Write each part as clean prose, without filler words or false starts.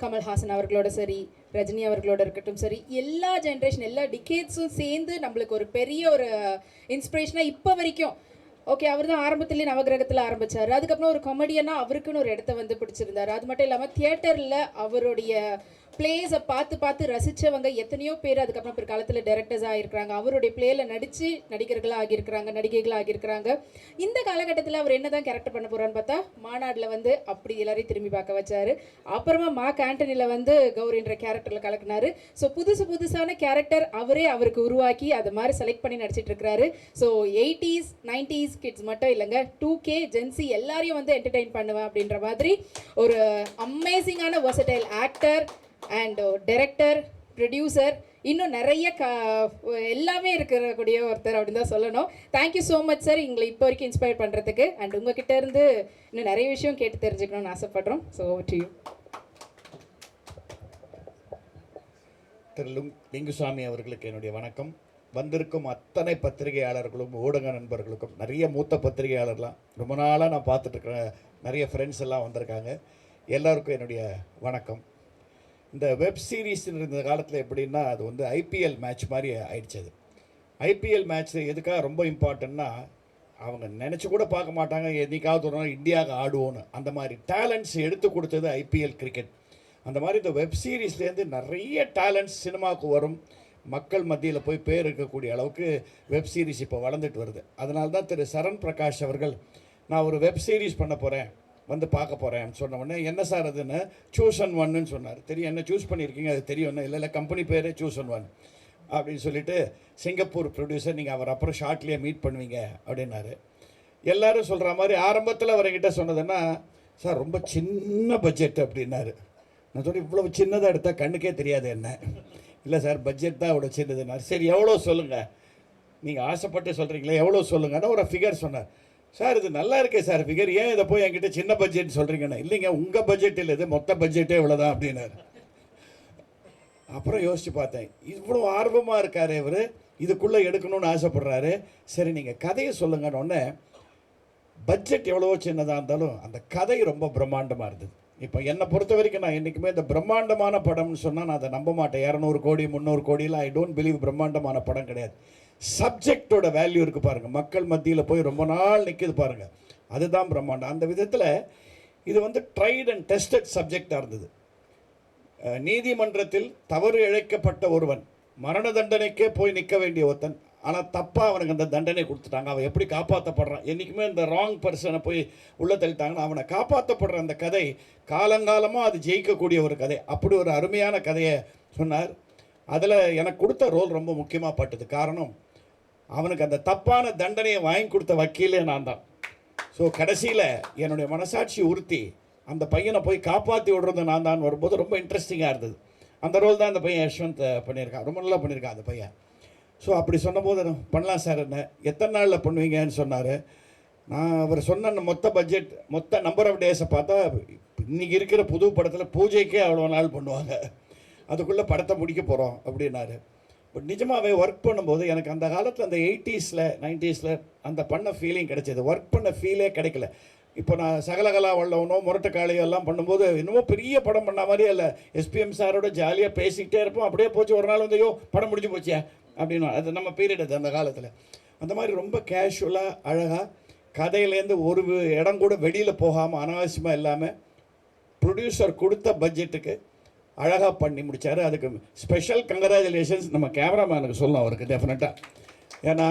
கமல்ஹாசன் அவர்களோட சரி, ரஜினி அவர்களோட இருக்கட்டும் சரி, எல்லா ஜென்ரேஷன் எல்லா டிகேட்ஸும் சேர்ந்து நம்மளுக்கு ஒரு பெரிய ஒரு இன்ஸ்பிரேஷனாக இப்போ வரைக்கும். ஓகே, அவர் தான் ஆரம்பத்துலேயே நவகிரகத்தில் ஆரம்பித்தார். அதுக்கப்புறம் ஒரு காமெடியனாக அவருக்குன்னு ஒரு இடத்த வந்து பிடிச்சிருந்தார். அது மட்டும் இல்லாமல் தியேட்டரில் அவருடைய பிளேஸை பார்த்து பார்த்து ரசித்தவங்க எத்தனையோ பேர் அதுக்கப்புறம் பிற்காலத்தில் டைரக்டர்ஸாக ஆகியிருக்கிறாங்க. அவருடைய பிளேயில் நடித்து நடிகர்களாக ஆகியிருக்கிறாங்க, நடிகைகளாக ஆகியிருக்கிறாங்க. இந்த காலகட்டத்தில் அவர் என்ன தான் கேரக்டர் பண்ண போகிறான்னு பார்த்தா மாநாட்டில் வந்து அப்படி எல்லாரையும் திரும்பி பார்க்க வச்சார். அப்புறமா மார்க் ஆண்டனியில் வந்து கௌரின்ற கேரக்டரில் கலக்குனாரு. ஸோ புதுசான கேரக்டர் அவருக்கு உருவாக்கி அது மாதிரி செலக்ட் பண்ணி நடிச்சிட்டு இருக்கிறாரு. ஸோ 80s 90s கிட்ஸ் மட்டும் இல்லைங்க, 2K ஜென்சி எல்லாரையும் வந்து என்டர்டெயின் பண்ணுவேன் அப்படின்ற மாதிரி ஒரு அமேசிங்கான versatile actor and director, producer, இன்னும் நிறைய எல்லாமே இருக்கக்கூடிய ஒருத்தர் அப்படின்னு தான் சொல்லணும். தேங்க்யூ ஸோ மச் சார், எங்களை இப்போ வரைக்கும் இன்ஸ்பயர் பண்ணுறதுக்கு. அண்ட் உங்ககிட்ட இருந்து இன்னும் நிறைய விஷயம் கேட்டு தெரிஞ்சுக்கணும்னு ஆசைப்படுறோம். So to you. திரு லிங்குசாமி அவர்களுக்கு என்னுடைய வணக்கம். வந்திருக்கும் அத்தனை பத்திரிகையாளர்களும் ஊடக நண்பர்களுக்கும், நிறைய மூத்த பத்திரிகையாளர்லாம் ரொம்ப நாளாக நான் பார்த்துட்ருக்கிற நிறைய ஃப்ரெண்ட்ஸ் எல்லாம் வந்திருக்காங்க. எல்லாருக்கும் என்னுடைய வணக்கம். இந்த வெப் சீரிஸ் இருந்த காலத்தில் எப்படின்னா அது வந்து ஐபிஎல் மேட்ச் மாதிரி ஆயிடுச்சு. அது ஐபிஎல் மேட்ச் எதுக்காக ரொம்ப இம்பார்ட்டன்னா, அவங்க நினச்சி கூட பார்க்க மாட்டாங்க என்னைக்காவது ஒரு நாள் இந்தியாவுக்கு ஆடுவோன்னு. அந்த மாதிரி டேலண்ட்ஸ் எடுத்து கொடுத்தது ஐபிஎல் கிரிக்கெட். அந்த மாதிரி இந்த வெப் சீரிஸ்லேருந்து நிறைய டேலண்ட்ஸ் சினிமாவுக்கு வரும், மக்கள் மத்தியில் போய் பேர் இருக்கக்கூடிய அளவுக்கு வெப் சீரிஸ் இப்போ வளர்ந்துட்டு வருது. அதனால தான் திரு சரண் பிரகாஷ் அவர்கள் நான் ஒரு வெப் சீரிஸ் பண்ண போகிறேன், வந்து பார்க்க போகிறேன் சொன்ன உடனே, என்ன சார் அதுன்னு சூஸ் அண்ட் ஒன்னு சொன்னார். தெரியும், என்ன சூஸ் பண்ணியிருக்கீங்க அது தெரியும். இல்லை கம்பெனி பேரே சூஸ் அண்ட் ஒன் அப்படின்னு சொல்லிட்டு, சிங்கப்பூர் ப்ரொடியூசர், நீங்கள் அவர் அப்புறம் ஷார்ட்லேயே மீட் பண்ணுவீங்க அப்படின்னாரு. எல்லோரும் சொல்கிற மாதிரி ஆரம்பத்தில் அவர்கிட்ட சொன்னதுன்னா, சார் ரொம்ப சின்ன பட்ஜெட் அப்படின்னாரு. நான் சொல்லி, இவ்வளோ சின்னதாக எடுத்தால் கண்ணுக்கே தெரியாது என்ன. இல்லை சார் பட்ஜெட் தான் இவ்வளோ சின்னதுன்னாரு. சரி எவ்வளோ சொல்லுங்கள், நீங்கள் ஆசைப்பட்டு சொல்கிறீங்களே எவ்வளோ சொல்லுங்கன்னா ஒரு ஃபிகர் சொன்னார். சார் இது நல்லா இருக்கே சார் ஃபிகர், ஏன் இதை போய் என்கிட்ட சின்ன பட்ஜெட் சொல்கிறீங்கண்ணா. இல்லைங்க உங்கள் பட்ஜெட் இல்லை, இது மொத்த பட்ஜெட்டே இவ்வளோதான் அப்படின்னாரு. அப்புறம் யோசித்து பார்த்தேன், இவ்வளோ ஆர்வமாக இருக்கார் இவர், இதுக்குள்ளே எடுக்கணும்னு ஆசைப்படுறாரு. சரி நீங்கள் கதையை சொல்லுங்கன்னு ஒன்று. பட்ஜெட் எவ்வளவோ சின்னதாக இருந்தாலும் அந்த கதை ரொம்ப பிரம்மாண்டமாக இருந்தது. இப்போ என்னை பொறுத்த வரைக்கும் நான் என்றைக்குமே இந்த பிரம்மாண்டமான படம்னு சொன்னால் நான் அதை நம்ப மாட்டேன். 200 கோடி 300 கோடியில் ஐ டோன்ட் பிலீவ் பிரம்மாண்டமான படம் கிடையாது. சப்ஜெக்டோட வேல்யூ இருக்குது பாருங்கள், மக்கள் மத்தியில் போய் ரொம்ப நாள் நிற்கிது பாருங்கள், அதுதான் பிரம்மாண்டம். அந்த விதத்தில் இது வந்து ட்ரைட் அண்ட் டெஸ்டட் சப்ஜெக்டாக இருந்தது. நீதிமன்றத்தில் தவறு இழைக்கப்பட்ட ஒருவன், மரண தண்டனைக்கே போய் நிற்க வேண்டிய ஒருத்தன், ஆனால் தப்பாக அவனுக்கு அந்த தண்டனை கொடுத்துட்டாங்க. அவன் எப்படி காப்பாற்றப்படுறான், என்றைக்குமே இந்த ராங் பர்சனை போய் உள்ளே தள்ளிட்டாங்கன்னா அவனை காப்பாற்றப்படுற அந்த கதை காலங்காலமாக அது ஜெயிக்கக்கூடிய ஒரு கதை. அப்படி ஒரு அருமையான கதையை சொன்னார். அதில் எனக்கு கொடுத்த ரோல் ரொம்ப முக்கியமாக பட்டது. காரணம், அவனுக்கு அந்த தப்பான தண்டனையை வாங்கி கொடுத்த வக்கீலே நான் தான். ஸோ கடைசியில் என்னுடைய மனசாட்சி உறுத்தி அந்த பையனை போய் காப்பாற்றி விடுறது நான் தான் வரும்போது ரொம்ப இன்ட்ரெஸ்டிங்காக இருந்தது. அந்த ரோல் தான் அந்த பையன் யஷ்வந்த் பண்ணியிருக்கான், ரொம்ப நல்லா பண்ணியிருக்கான் அந்த பையன். ஸோ அப்படி சொன்னபோது பண்ணலாம் சார், என்ன எத்தனை நாளில் பண்ணுவீங்கன்னு சொன்னார். நான் அவர் சொன்ன மொத்த பட்ஜெட், மொத்த நம்பர் ஆஃப் டேஸை பார்த்தா இன்றைக்கி இருக்கிற புது படத்தில் பூஜைக்கே அவ்வளோ நாள் பண்ணுவாங்க, அதுக்குள்ளே படத்தை முடிக்க போகிறோம் அப்படின்னாரு. பட் நிஜமாகவே ஒர்க் பண்ணும்போது எனக்கு அந்த காலத்தில் அந்த 80s 90s அந்த பண்ண ஃபீலிங் கிடைச்சது. ஒர்க் பண்ண ஃபீலே கிடைக்கல. இப்போ நான் சகலகலா வல்லவனோ முரட்டுக்காளியோ எல்லாம் பண்ணும்போது இன்னமும் பெரிய படம் பண்ண மாதிரியே இல்லை. எஸ்பிஎம் சாரோட ஜாலியாக பேசிக்கிட்டே இருப்போம். அப்படியே போச்சு, ஒரு நாள் வந்து ஐயோ படம் முடிஞ்சு போச்சியா அப்படின்னு. அது நம்ம பீரியட் அது அந்த காலத்தில். அந்த மாதிரி ரொம்ப கேஷுவலாக அழகாக கதையிலேருந்து ஒரு இடம் கூட வெளியில் போகாமல் அனாவசியமாக இல்லாமல் ப்ரொடியூசர் கொடுத்த பட்ஜெட்டுக்கு அழகாக பண்ணி முடித்தார். அதுக்கு ஸ்பெஷல் கங்க்ராச்சுலேஷன்ஸ் நம்ம கேமராமேனுக்கு சொல்லணும் அவருக்கு டெஃபினட்டாக. ஏன்னா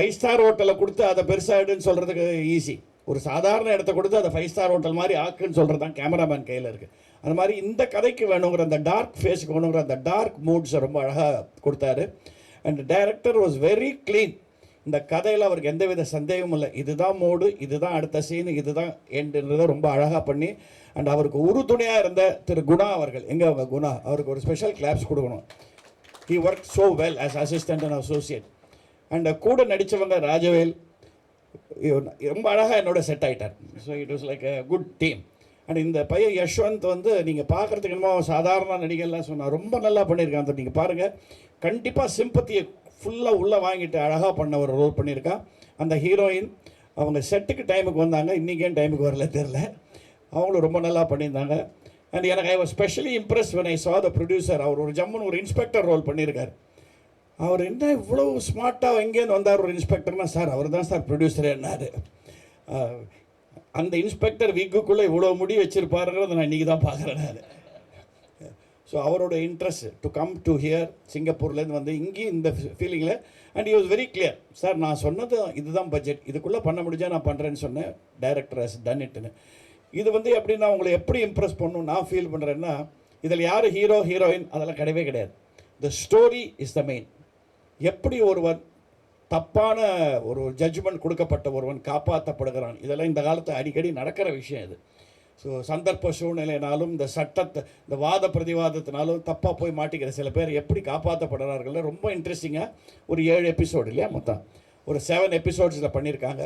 5 ஸ்டார் ஹோட்டலை கொடுத்து அதை பெருசாகிடுன்னு சொல்கிறதுக்கு ஈஸி, ஒரு சாதாரண இடத்த கொடுத்து அதை 5 ஸ்டார் ஹோட்டல் மாதிரி ஆக்குன்னு சொல்கிறது தான் கேமராமேன் கையில் இருக்குது. அது மாதிரி இந்த கதைக்கு வேணுங்கிற அந்த டார்க் ஃபேஸுக்கு வேணுங்கிற அந்த டார்க் மூட்ஸை ரொம்ப அழகாக கொடுத்தாரு. And director was very clean. இந்த கதையில் அவருக்கு எந்தவித சந்தேகமும் இல்லை, இதுதான் மோடு, இதுதான் அடுத்த சீனு, இதுதான் எண்டுன்றதை ரொம்ப அழகாக பண்ணி. அண்ட் அவருக்கு உறுதுணையாக இருந்த திரு குணா அவர்கள், எங்கே அவங்க குணா, அவருக்கு ஒரு ஸ்பெஷல் கிளாப்ஸ் கொடுக்கணும். He work so well as assistant and associate. And கூட நடித்தவங்க ராஜவேல் ரொம்ப அழகாக என்னோட செட் ஆகிட்டார். So it was like a good team. And இந்த பையன் யஷ்வந்த் வந்து நீங்கள் பார்க்குறதுக்கு என்னமோ சாதாரண நடிகர்லாம் சொன்னால் ரொம்ப நல்லா பண்ணியிருக்கான். நீங்கள் பாருங்கள், கண்டிப்பாக சிம்பத்தியை ஃபுல்லாக உள்ளே வாங்கிட்டு அழகாக பண்ண ஒரு ரோல் பண்ணியிருக்கான். அந்த ஹீரோயின் அவங்க செட்டுக்கு டைமுக்கு வந்தாங்க, இன்றைக்கே டைமுக்கு வரல தெரில, அவங்களும் ரொம்ப நல்லா பண்ணியிருந்தாங்க. அண்ட் எனக்கு I was specially Impress when I saw the producer. அவர் ஒரு ஜம்முன்னு ஒரு இன்ஸ்பெக்டர் ரோல் பண்ணியிருக்கார். அவர் என்ன இவ்வளோ ஸ்மார்ட்டாக எங்கேருந்து வந்தார் ஒரு இன்ஸ்பெக்டர்னா, சார் அவர் தான் சார் ப்ரொடியூசர் என்னார். அந்த இன்ஸ்பெக்டர் விக்குள்ளே இவ்வளோ முடி வச்சுருப்பாருங்கிறத நான் இன்றைக்கி தான் பார்க்குறேன் நான். ஸோ அவரோட interest to come to here சிங்கப்பூர்லேருந்து வந்து இங்கேயும் இந்த ஃபீலிங்கில் and he was very clear. Sir நான் சொன்னது இதுதான் பட்ஜெட், இதுக்குள்ளே பண்ண முடிஞ்சால் நான் பண்ணுறேன்னு சொன்னேன். டைரக்டர் ஹஸ் டன் இட்னு. இது வந்து எப்படின்னா உங்களை எப்படி இம்ப்ரெஸ் பண்ணணும் நான் ஃபீல் பண்ணுறேன்னா, இதில் யார் ஹீரோ ஹீரோயின் அதெல்லாம் கிடையவே கிடையாது. The story is the main. எப்படி ஒருவன் தப்பான ஒரு ஜட்ஜ்மெண்ட் கொடுக்கப்பட்ட ஒருவன் காப்பாற்றப்படுகிறான், இதெல்லாம் இந்த காலத்தில் அடிக்கடி நடக்கிற விஷயம் இது. ஸோ சந்தர்ப்ப சூழ்நிலைனாலும் இந்த சட்டத்தை இந்த வாத பிரதிவாதத்தினாலும் தப்பாக போய் மாட்டிக்கிற சில பேர் எப்படி காப்பாற்றப்படுறார்கள் ரொம்ப இன்ட்ரெஸ்டிங்காக ஒரு 7 எபிசோடு இல்லையா, மொத்தம் ஒரு 7 எபிசோட்ஸில் பண்ணியிருக்காங்க.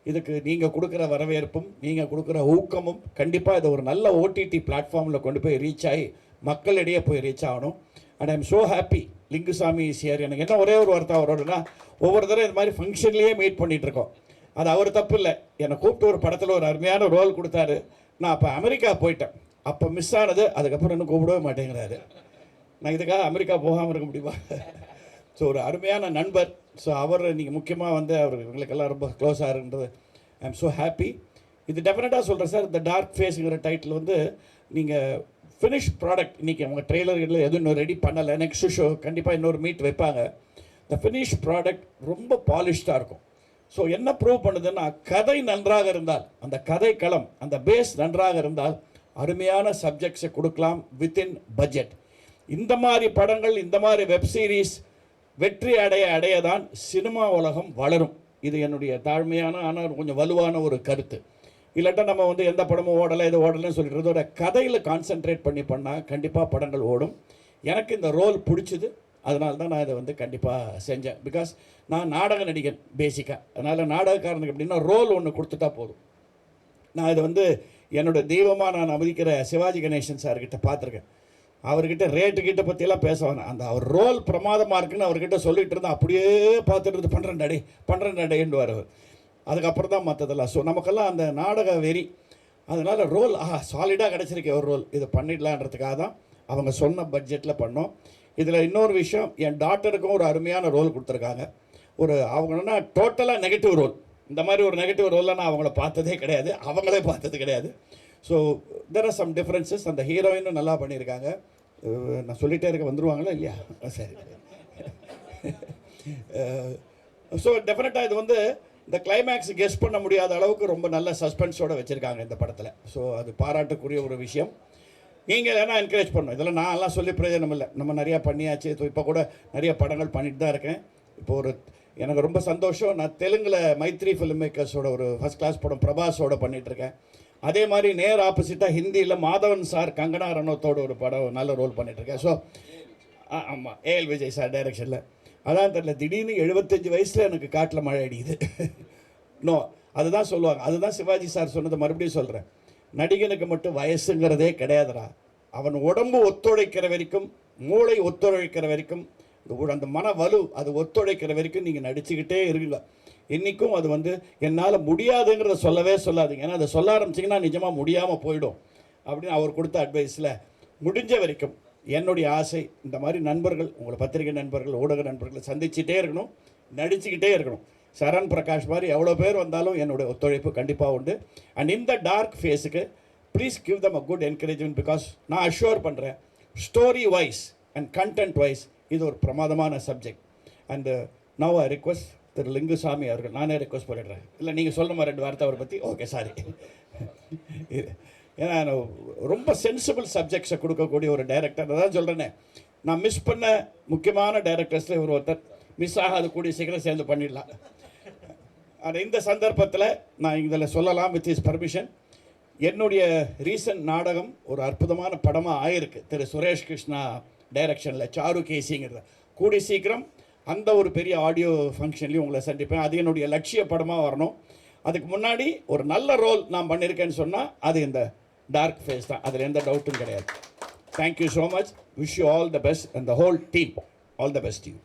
இதுக்கு நீங்கள் கொடுக்குற வரவேற்பும் நீங்கள் கொடுக்குற ஊக்கமும் கண்டிப்பாக இதை ஒரு நல்ல ஓடிடி பிளாட்ஃபார்மில் கொண்டு போய் ரீச் ஆகி மக்களிடையே போய் ரீச் ஆகணும். And I am so happy Lingusamy is here. எனக்கு என்ன ஒரே ஒரு வார்த்தை அவரோடனா, ஒவ்வொரு தடவை இந்த மாதிரி ஃபங்க்ஷன்லேயே மீட் பண்ணிகிட்ருக்கோம். அது அவர் தப்பு இல்லை. என்னை கூப்பிட்டு ஒரு படத்தில் ஒரு அருமையான ரோல் கொடுத்தாரு. நான் அப்போ அமெரிக்கா போயிட்டேன். அப்போ மிஸ் ஆனது, அதுக்கப்புறம் இன்னும் கூப்பிடவே மாட்டேங்கிறாரு. நான் இதுக்காக அமெரிக்கா போகாமல் இருக்க முடியுமா? ஸோ ஒரு அருமையான நண்பர். ஸோ அவர் நீங்கள் முக்கியமாக வந்து அவர் எங்களுக்கெல்லாம் ரொம்ப க்ளோஸாக இருந்தது. I am so happy. இது டெஃபினட்டாக சொல்கிறேன் சார். இந்த டார்க் ஃபேஸுங்கிற டைட்டில் வந்து நீங்கள் ஃபினிஷ் ப்ராடக்ட் இன்றைக்கி அவங்க ட்ரெய்லர்களில் எதுவும் இன்னும் ரெடி பண்ணலை. நெக்ஸ்ட் ஷோ கண்டிப்பாக இன்னொரு மீட் வைப்பாங்க. த ஃபினிஷ் ப்ராடக்ட் ரொம்ப பாலிஷ்டாக இருக்கும். ஸோ என்ன ப்ரூவ் பண்ணுதுன்னா, கதை நன்றாக இருந்தால், அந்த கதை களம் அந்த பேஸ் நன்றாக இருந்தால் அருமையான சப்ஜெக்ட்ஸை கொடுக்கலாம் வித்தின் பட்ஜெட். இந்த மாதிரி படங்கள் இந்த மாதிரி வெப் சீரிஸ் வெற்றி அடைய தான் சினிமா உலகம் வளரும். இது என்னுடைய தாழ்மையான ஆனால் கொஞ்சம் வலுவான ஒரு கருத்து. இல்லாட்டா நம்ம வந்து எந்த படமும் ஓடலை இது ஓடலைன்னு சொல்லிடுறதோட கதையில் கான்சென்ட்ரேட் பண்ணால் கண்டிப்பாக படங்கள் ஓடும். எனக்கு இந்த ரோல் பிடிச்சிது. அதனால தான் நான் இதை வந்து கண்டிப்பாக செஞ்சேன். பிகாஸ் நான் நாடக நடிகன் பேசிக்காக. அதனால் நாடகக்காரனுக்கு எப்படின்னா ரோல் ஒன்று கொடுத்துட்டா போதும். நான் இதை வந்து என்னோடய தெய்வமாக நான் மதிக்கிற சிவாஜி கணேசன் சார்கிட்ட பார்த்துருக்கேன். அவர்கிட்ட ரேட்டுக்கிட்ட பற்றியெல்லாம் பேசுவாங்க. அந்த அவர் ரோல் பிரமாதமாக இருக்குன்னு அவர்கிட்ட சொல்லிட்டு இருந்தால் அப்படியே பார்த்துட்டு இருந்து பண்ணுறேன் நடைன்னுவார் அவர். அதுக்கப்புறம் தான் மற்றதெல்லாம். ஸோ நமக்கெல்லாம் அந்த நாடக வெறி. அதனால் ரோல் சாலிடாக கிடச்சிருக்கு ஒரு ரோல், இது பண்ணிடலான்றதுக்காக தான் அவங்க சொன்ன பட்ஜெட்டில் பண்ணோம். இதில் இன்னொரு விஷயம், என் டாட்டருக்கும் ஒரு அருமையான ரோல் கொடுத்துருக்காங்க. அவங்கன்னா டோட்டலாக நெகட்டிவ் ரோல். இந்த மாதிரி ஒரு நெகட்டிவ் ரோலில் நான் அவங்கள பார்த்ததே கிடையாது, அவங்களே பார்த்தது கிடையாது. So there are some differences. அந்த ஹீரோயினும் நல்லா பண்ணியிருக்காங்க. நான் சொல்லிகிட்டே இருக்க வந்துடுவாங்களா இல்லையா? சரி. ஸோ டெஃபினட்டாக இது வந்து இந்த கிளைமேக்ஸ் கெஸ் பண்ண முடியாத அளவுக்கு ரொம்ப நல்ல சஸ்பென்ஸோடு வச்சுருக்காங்க இந்த படத்தில். ஸோ அது பாராட்டுக்குரிய ஒரு விஷயம். நீங்கள் வேணால் என்கரேஜ் பண்ணணும். இதெல்லாம் நான்லாம் சொல்லி பிரயோஜனம் இல்லை. நம்ம நிறையா பண்ணியாச்சு. இப்போ கூட நிறைய படங்கள் பண்ணிட்டு தான் இருக்கேன். இப்போ எனக்கு ரொம்ப சந்தோஷம். நான் தெலுங்கில் மைத்ரி ஃபிலிம் மேக்கர்ஸோட ஒரு ஃபஸ்ட் கிளாஸ் படம் பிரபாஸோட பண்ணிகிட்ருக்கேன். அதே மாதிரி நேர் ஆப்போசிட்டாக ஹிந்தியில் மாதவன் சார் கங்கனா ரனோத்தோட ஒரு படம் நல்ல ரோல் பண்ணிகிட்ருக்கேன். ஸோ ஆமாம், ஏஎல் விஜய் சார் டைரக்ஷனில். அதான் தெரியல, திடீர்னு 75 வயசில் எனக்கு காட்டில் மழை அடிக்குது. நோ, அதுதான் சொல்லுவாங்க. அதுதான் சிவாஜி சார் சொன்னதை மறுபடியும் சொல்கிறேன். நடிகனுக்கு மட்டும் வயசுங்கிறதே கிடையாதுடா. அவன் உடம்பு ஒத்துழைக்கிற வரைக்கும், மூளை ஒத்துழைக்கிற வரைக்கும், அந்த மன வலு அது ஒத்துழைக்கிற வரைக்கும் நீங்கள் நடிச்சுக்கிட்டே இருங்க. இன்றைக்கும் அது வந்து என்னால் முடியாதுங்கிறத சொல்லவே சொல்லாதீங்க. ஏன்னா அதை சொல்ல ஆரம்பிச்சிங்கன்னா நிஜமாக முடியாமல் போயிடும் அப்படின்னு அவர் கொடுத்த அட்வைஸில் முடிஞ்ச வரைக்கும் என்னுடைய ஆசை, இந்த மாதிரி நண்பர்கள், உங்களை பத்திரிகை நண்பர்கள், ஊடக நண்பர்களை சந்திச்சுட்டே இருக்கணும், நடிச்சுக்கிட்டே இருக்கணும். சரண் பிரகாஷ் மாதிரி எவ்வளோ பேர் வந்தாலும் என்னுடைய ஒத்துழைப்பு கண்டிப்பாக உண்டு. அண்ட் இந்த டார்க் ஃபேஸுக்கு please give them a good encouragement. Because நான் அஷ்யூர் பண்ணுறேன், story wise and content wise இது ஒரு பிரமாதமான subject. And now I request திரு லிங்குசாமி அவர்கள், நானே ரிக்வஸ்ட் பண்ணிடுறேன். இல்லை நீங்கள் சொல்லணுமா 2 வார்த்தை அவரை பற்றி? Okay, sorry. ஏன்னா ரொம்ப சென்சிபிள் சப்ஜெக்ட்ஸை கொடுக்கக்கூடிய ஒரு டைரக்டர். அதான் சொல்கிறேனே, நான் மிஸ் பண்ண முக்கியமான டைரக்டர்ஸில் இவர் ஒருத்தர். மிஸ் ஆகாது, கூடிய சீக்கிரம் சேர்ந்து பண்ணிடலாம். ஆனால் இந்த சந்தர்ப்பத்தில் நான் இதில் சொல்லலாம் வித் இஸ் பர்மிஷன், என்னுடைய ரீசன்ட் நாடகம் ஒரு அற்புதமான படமாக ஆயிருக்கு திரு சுரேஷ் கிருஷ்ணா டைரக்ஷனில், சாரு கேசிங்கிறது. கூடி சீக்கிரம் அந்த ஒரு பெரிய ஆடியோ ஃபங்க்ஷன்லேயும் உங்களை சந்திப்பேன். அது என்னுடைய லட்சிய படமாக வரணும். அதுக்கு முன்னாடி ஒரு நல்ல ரோல் நான் பண்ணியிருக்கேன்னு சொன்னால் அது இந்த டார்க் ஃபேஸ் தான், அதில் எந்த டவுட்டும் கிடையாது. Thank you so much. Wish you all the best and the whole team. All the best you.